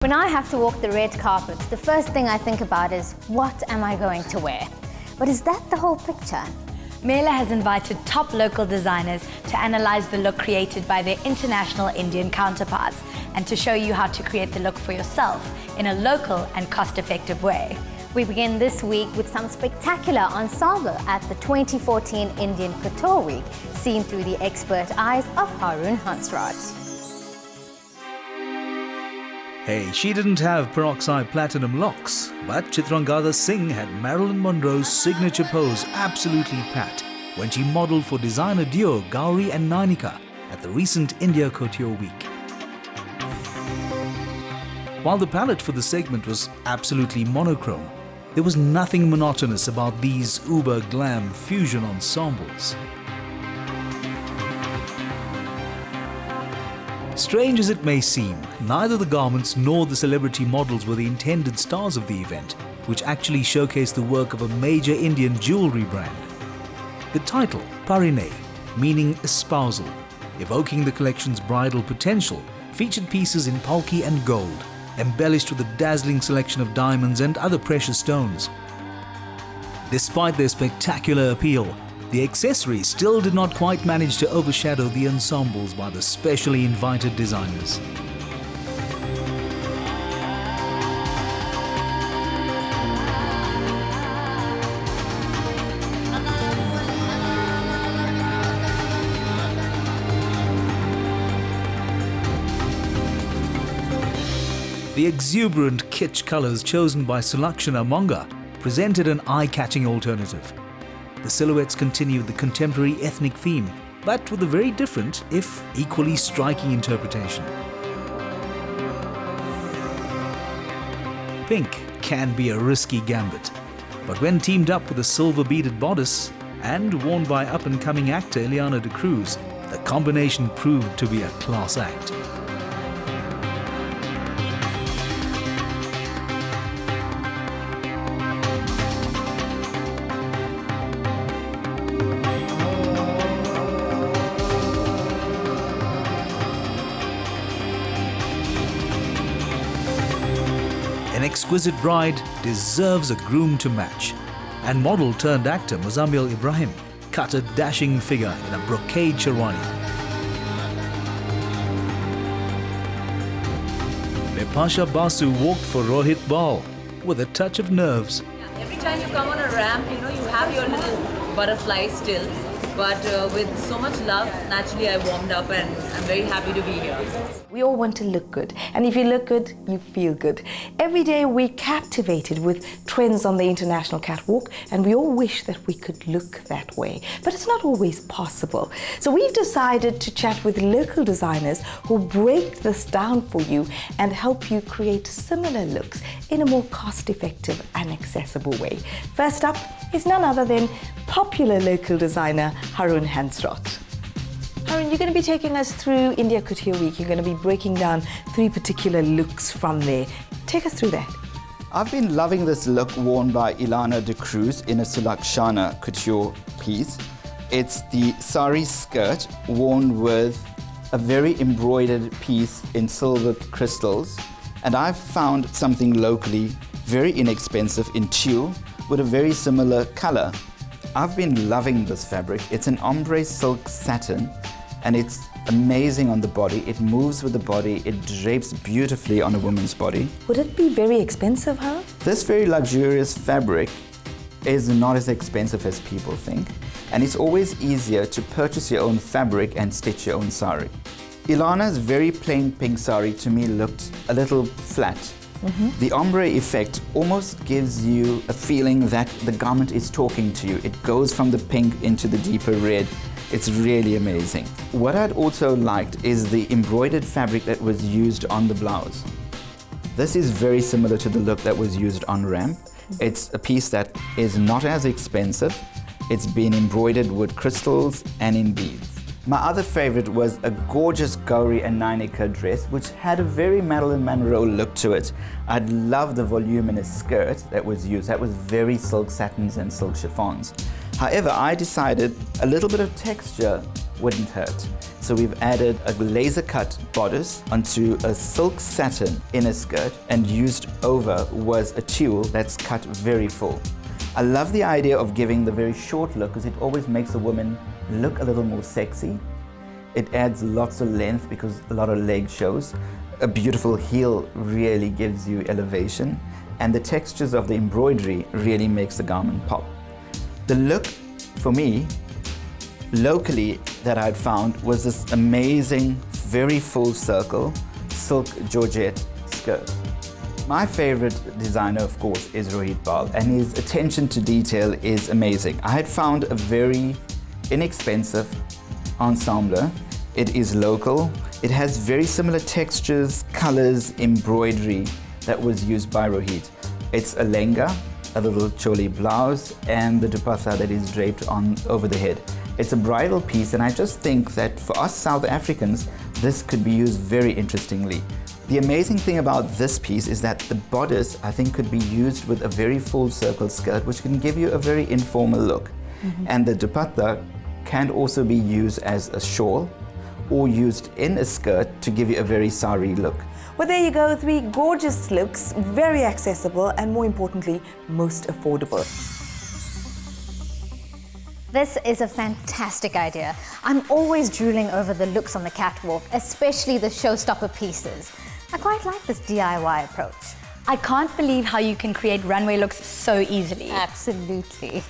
When I have to walk the red carpet, the first thing I think about is, what am I going to wear? But is that the whole picture? Mela has invited top local designers to analyze the look created by their international Indian counterparts and to show you how to create the look for yourself in a local and cost-effective way. We begin this week with some spectacular ensemble at the 2014 Indian Couture Week, seen through the expert eyes of Harun Hansraj. Hey, she didn't have peroxide platinum locks, but Chitrangada Singh had Marilyn Monroe's signature pose absolutely pat when she modelled for designer duo Gauri and Nainika at the recent India Couture Week. While the palette for the segment was absolutely monochrome, there was nothing monotonous about these uber-glam fusion ensembles. Strange as it may seem, neither the garments nor the celebrity models were the intended stars of the event, which actually showcased the work of a major Indian jewellery brand. The title, Parinay, meaning espousal, evoking the collection's bridal potential, featured pieces in palki and gold, embellished with a dazzling selection of diamonds and other precious stones. Despite their spectacular appeal, the accessories still did not quite manage to overshadow the ensembles by the specially invited designers. The exuberant kitsch colours chosen by Sulakshana Monga presented an eye-catching alternative. The silhouettes continued the contemporary ethnic theme, but with a very different, if equally striking interpretation. Pink can be a risky gambit, but when teamed up with a silver-beaded bodice and worn by up-and-coming actor Ileana D'Cruz, the combination proved to be a class act. An exquisite bride deserves a groom to match, and model-turned-actor Muzammil Ibrahim cut a dashing figure in a brocade sherwani. Bipasha Basu walked for Rohit Bal with a touch of nerves. Every time you come on a ramp, you have your little butterfly still. But with so much love, naturally I warmed up and I'm very happy to be here. We all want to look good, and if you look good, you feel good. Every day we're captivated with trends on the international catwalk, and we all wish that we could look that way. But it's not always possible. So we've decided to chat with local designers who break this down for you and help you create similar looks in a more cost-effective and accessible way. First up is none other than popular local designer Harun Hansraj. Harun, you're going to be taking us through India Couture Week. You're going to be breaking down 3 particular looks from there. Take us through that. I've been loving this look worn by Ileana D'Cruz in a Sulakshana couture piece. It's the sari skirt worn with a very embroidered piece in silver crystals. And I've found something locally very inexpensive in tulle with a very similar color. I've been loving this fabric. It's an ombre silk satin, and it's amazing on the body. It moves with the body. It drapes beautifully on a woman's body. Would it be very expensive, Harun? This very luxurious fabric is not as expensive as people think, and it's always easier to purchase your own fabric and stitch your own sari. Ileana's very plain pink sari to me looked a little flat. The ombre effect almost gives you a feeling that the garment is talking to you. It goes from the pink into the deeper red. It's really amazing. What I'd also liked is the embroidered fabric that was used on the blouse. This is very similar to the look that was used on ramp. It's a piece that is not as expensive. It's been embroidered with crystals and in beads. My other favorite was a gorgeous Gauri and Nainika dress, which had a very Marilyn Monroe look to it. I love the voluminous skirt that was used. That was very silk satins and silk chiffons. However, I decided a little bit of texture wouldn't hurt. So we've added a laser cut bodice onto a silk satin inner skirt, and used over was a tulle that's cut very full. I love the idea of giving the very short look because it always makes a woman look a little more sexy. It adds lots of length because a lot of leg shows. A beautiful heel really gives you elevation, and the textures of the embroidery really makes the garment pop. The look, for me, locally that I'd found was this amazing, very full circle silk georgette skirt. My favorite designer, of course, is Rohit Bal, and his attention to detail is amazing. I had found a very inexpensive ensemble. It is local. It has very similar textures, colors, embroidery that was used by Rohit. It's a lenga, a little choli blouse, and the dupatta that is draped on over the head. It's a bridal piece, and I just think that for us South Africans, this could be used very interestingly. The amazing thing about this piece is that the bodice, I think, could be used with a very full circle skirt, which can give you a very informal look. And the dupatta can also be used as a shawl or used in a skirt to give you a very sari look. Well, there you go, 3 gorgeous looks, very accessible, and more importantly, most affordable. This is a fantastic idea. I'm always drooling over the looks on the catwalk, especially the showstopper pieces. I quite like this DIY approach. I can't believe how you can create runway looks so easily. Absolutely.